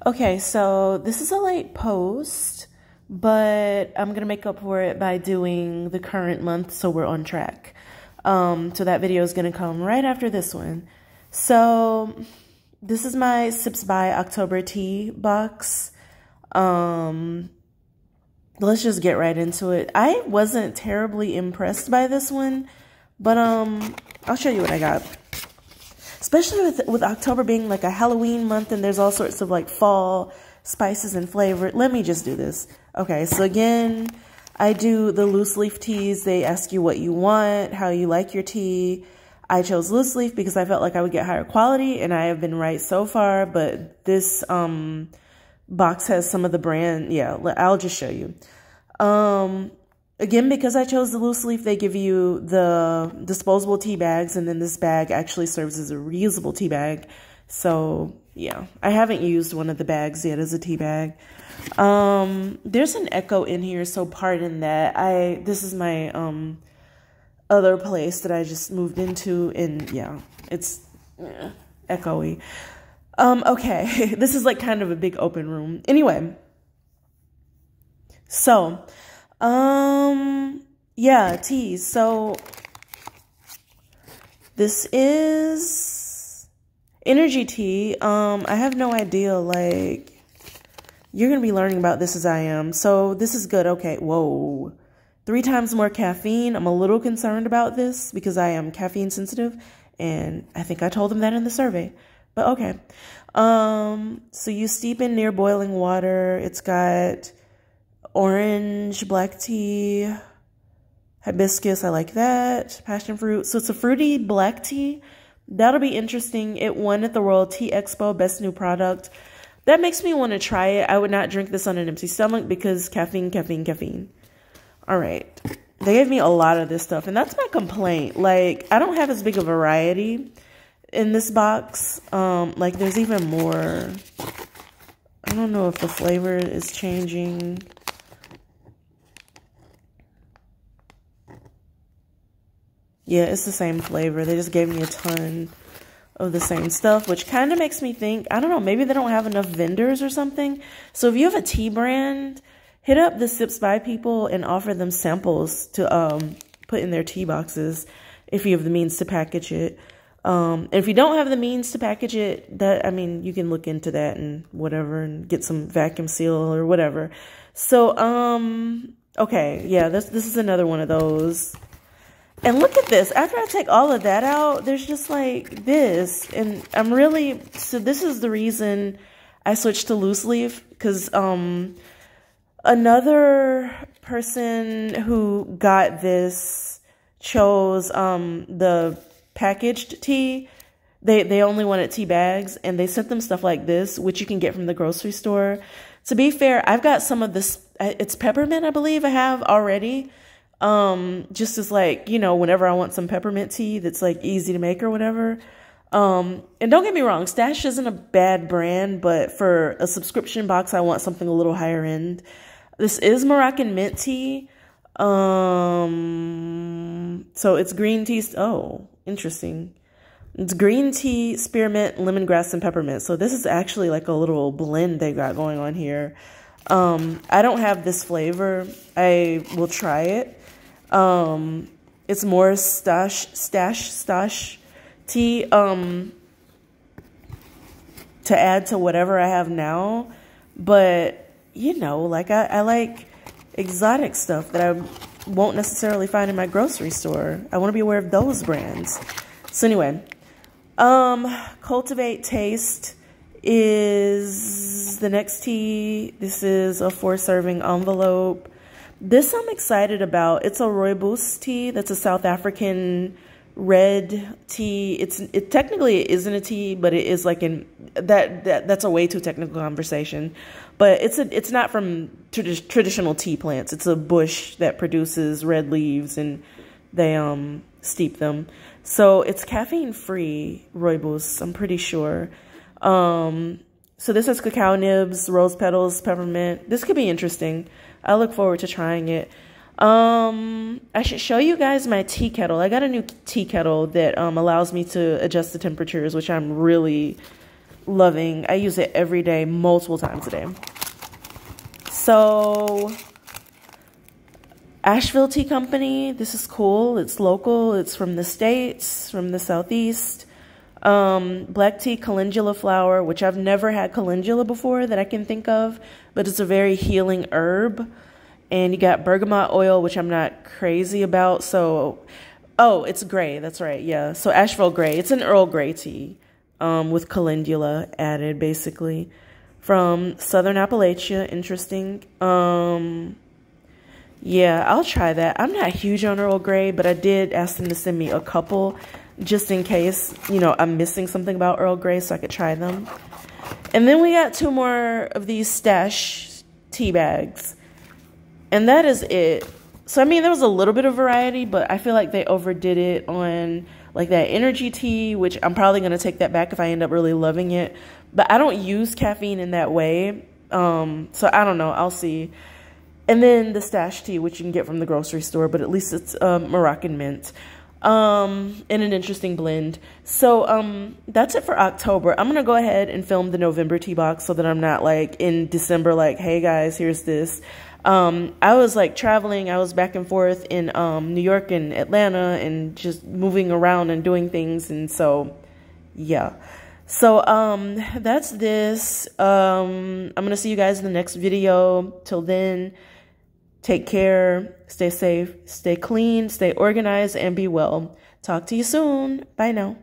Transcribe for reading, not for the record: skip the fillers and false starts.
Okay, so this is a late post, but I'm gonna make up for it by doing the current month so we're on track. So that video is gonna come right after this one. So this is my Sips by October tea box. Let's just get right into it. I wasn't terribly impressed by this one, but I'll show you what I got. Especially with October being like a Halloween month and there's all sorts of like fall spices and flavor. Let me just do this. Okay, so again, I do the loose leaf teas. They ask you what you want, how you like your tea. I chose loose leaf because I felt like I would get higher quality, and I have been right so far, but this box has some of the brand. Yeah, I'll just show you. Again, because I chose the loose leaf, they give you the disposable tea bags, and then this bag actually serves as a reusable tea bag. So yeah, I haven't used one of the bags yet as a tea bag. There's an echo in here, so pardon that. This is my other place that I just moved into, and yeah, it's echoey. Okay, this is like kind of a big open room. Anyway, so yeah, teas. So this is energy tea. I have no idea, like, you're gonna be learning about this as I am. So this is good. Okay, whoa. 3 times more caffeine. I'm a little concerned about this because I am caffeine sensitive, and I think I told them that in the survey, but okay. So you steep in near boiling water. It's got orange, black tea, hibiscus, I like that, passion fruit. So it's a fruity black tea. That'll be interesting. It won at the World Tea Expo, Best New Product. That makes me want to try it. I would not drink this on an empty stomach because caffeine, caffeine, caffeine. All right. They gave me a lot of this stuff, and that's my complaint. Like, I don't have as big a variety in this box. Like, there's even more. I don't know if the flavor is changing. Yeah, it's the same flavor. They just gave me a ton of the same stuff, which kind of makes me think, I don't know, maybe they don't have enough vendors or something. So if you have a tea brand, hit up the Sips by people and offer them samples to put in their tea boxes if you have the means to package it. And if you don't have the means to package it, I mean, you can look into that and whatever and get some vacuum seal or whatever. So, okay, yeah, this is another one of those. And look at this. After I take all of that out, there's just like this. And I'm really, so this is the reason I switched to loose leaf, because another person who got this chose the packaged tea. They only wanted tea bags, and they sent them stuff like this, which you can get from the grocery store. To be fair, I've got some of this, it's peppermint, I believe I have already. Just as like, you know, whenever I want some peppermint tea that's like easy to make or whatever. And don't get me wrong, Stash isn't a bad brand, but for a subscription box, I want something a little higher end. This is Moroccan mint tea. So it's green tea. Oh, interesting. It's green tea, spearmint, lemongrass, and peppermint. So this is actually like a little blend they got going on here. I don't have this flavor. I will try it. It's more stash tea, to add to whatever I have now. But, you know, like I like exotic stuff that I won't necessarily find in my grocery store. I want to be aware of those brands. So anyway, Cultivate Taste is the next tea. This is a 4-serving envelope. This I'm excited about. It's a rooibos tea. That's a South African red tea. It technically isn't a tea, but it is like that's a way too technical conversation. But it's not from traditional tea plants. It's a bush that produces red leaves, and they steep them. So it's caffeine free rooibos, I'm pretty sure. So this has cacao nibs, rose petals, peppermint. This could be interesting. I look forward to trying it. I should show you guys my tea kettle. I got a new tea kettle that allows me to adjust the temperatures, which I'm really loving. I use it every day, multiple times a day. So, Asheville Tea Company. This is cool. It's local. It's from the States, from the Southeast. Black tea calendula flower, which I've never had calendula before that I can think of, but it's a very healing herb. And you got bergamot oil, which I'm not crazy about. So, oh, it's gray. That's right. Yeah. So Asheville Gray. It's an Earl Grey tea, with calendula added, basically, from Southern Appalachia. Interesting. Yeah, I'll try that. I'm not huge on Earl Grey, but I did ask them to send me a couple just in case, you know, I'm missing something about Earl Grey so I could try them. And then we got 2 more of these stash tea bags. And that is it. So, I mean, there was a little bit of variety, but I feel like they overdid it on, like, that energy tea, which I'm probably going to take that back if I end up really loving it. But I don't use caffeine in that way. So, I don't know. I'll see. And then the stash tea, which you can get from the grocery store, but at least it's Moroccan mint. In an interesting blend. So, that's it for October. I'm going to go ahead and film the November tea box so that I'm not, like, in December, like, hey, guys, here's this. I was like traveling. I was back and forth in New York and Atlanta and just moving around and doing things. And so, yeah. So, that's this. I'm going to see you guys in the next video. Till then, take care, stay safe, stay clean, stay organized, and be well. Talk to you soon. Bye now.